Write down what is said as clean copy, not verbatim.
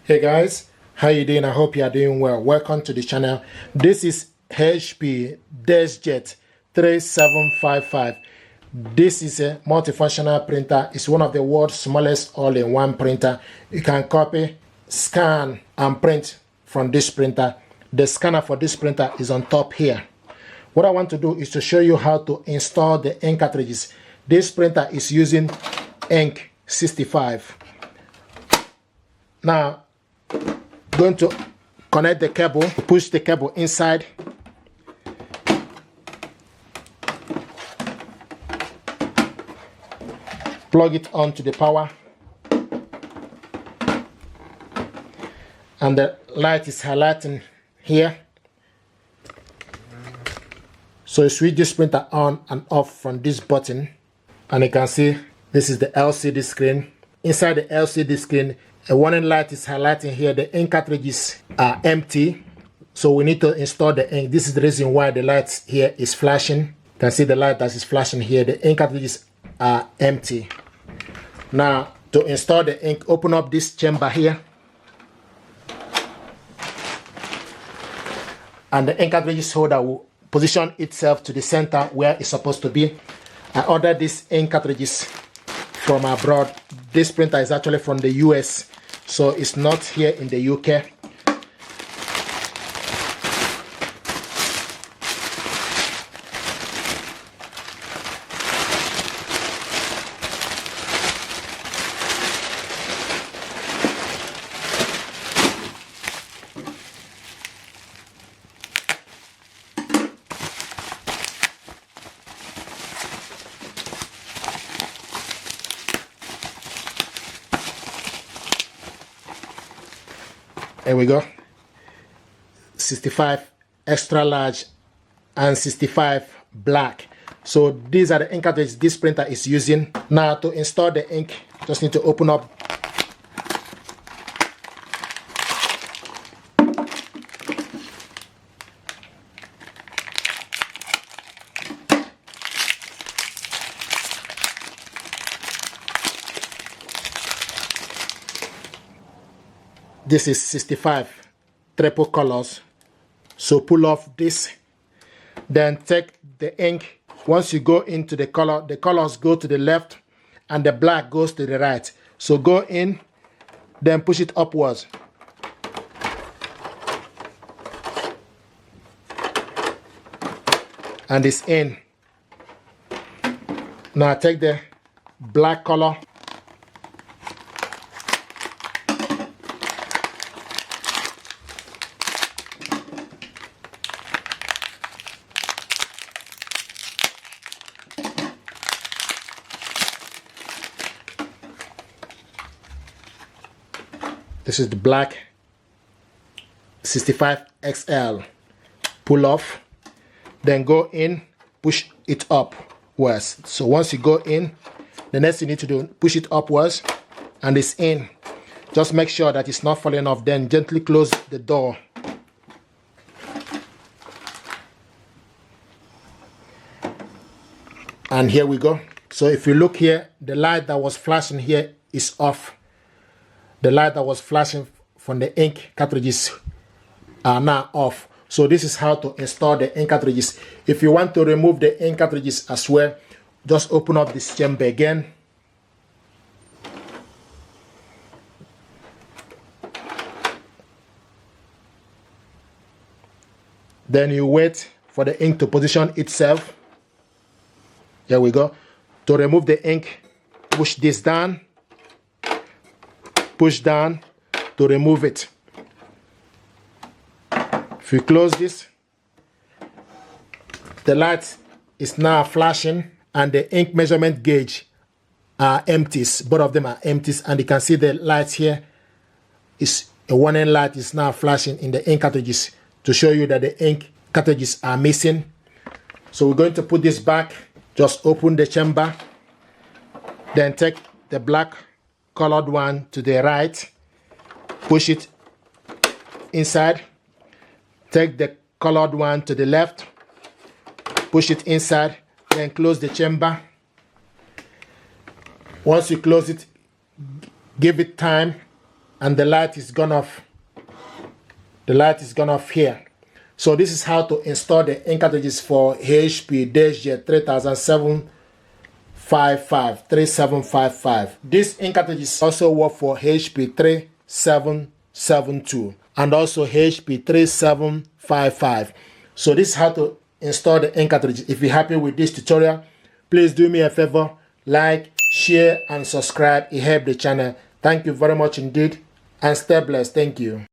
Hey guys, how you doing? I hope you are doing well. Welcome to the channel. This is HP DESKJET 3755. This is a multifunctional printer. It's one of the world's smallest all-in-one printer. You can copy, scan, and print from this printer. The scanner for this printer is on top here. What I want to do is to show you how to install the ink cartridges. This printer is using ink 65. Now, going to connect the cable, push the cable inside, plug it onto the power, and the light is highlighting here. So you switch this printer on and off from this button, and you can see this is the LCD screen. Inside the LCD screen, a warning light is highlighting here. The ink cartridges are empty, so we need to install the ink. This is the reason why the light here is flashing. You can see the light that is flashing here. The ink cartridges are empty. Now, to install the ink, open up this chamber here, and the ink cartridges holder will position itself to the center where it's supposed to be. I ordered these ink cartridges from abroad. This printer is actually from the US, so it's not here in the UK. There we go. 65 extra large and 65 black. So these are the ink cartridges this printer is using. Now to install the ink, just need to open up . This is 65 triple colors. So pull off this, then take the ink. Once you go into the colors go to the left and the black goes to the right. So go in, then push it upwards. And it's in. Now take the black color, this is the black 65 XL. Pull off, then go in, push it upwards. So once you go in, the next thing you need to do, push it upwards, and it's in. Just make sure that it's not falling off, then gently close the door. And here we go. So if you look here, the light that was flashing here is off. The light that was flashing from the ink cartridges are now off. So this is how to install the ink cartridges. If you want to remove the ink cartridges as well, just open up this chamber again. Then you wait for the ink to position itself. Here we go. To remove the ink, push this down. Push down to remove it. If you close this, the light is now flashing and the ink measurement gauge are empties. Both of them are empties, and you can see the light here is a warning light is now flashing in the ink cartridges to show you that the ink cartridges are missing. So we're going to put this back. Just open the chamber, then take the black colored one to the right, push it inside, take the colored one to the left, push it inside, then close the chamber. Once you close it, give it time and the light is gone off. The light is gone off here. So this is how to install the ink cartridges for HP DESKJET 3755. This ink cartridges also work for HP 3772 and also HP 3755. So this is how to install the ink cartridge. If you're happy with this tutorial, please do me a favor, like, share and subscribe. It helps the channel. Thank you very much indeed, and stay blessed. Thank you.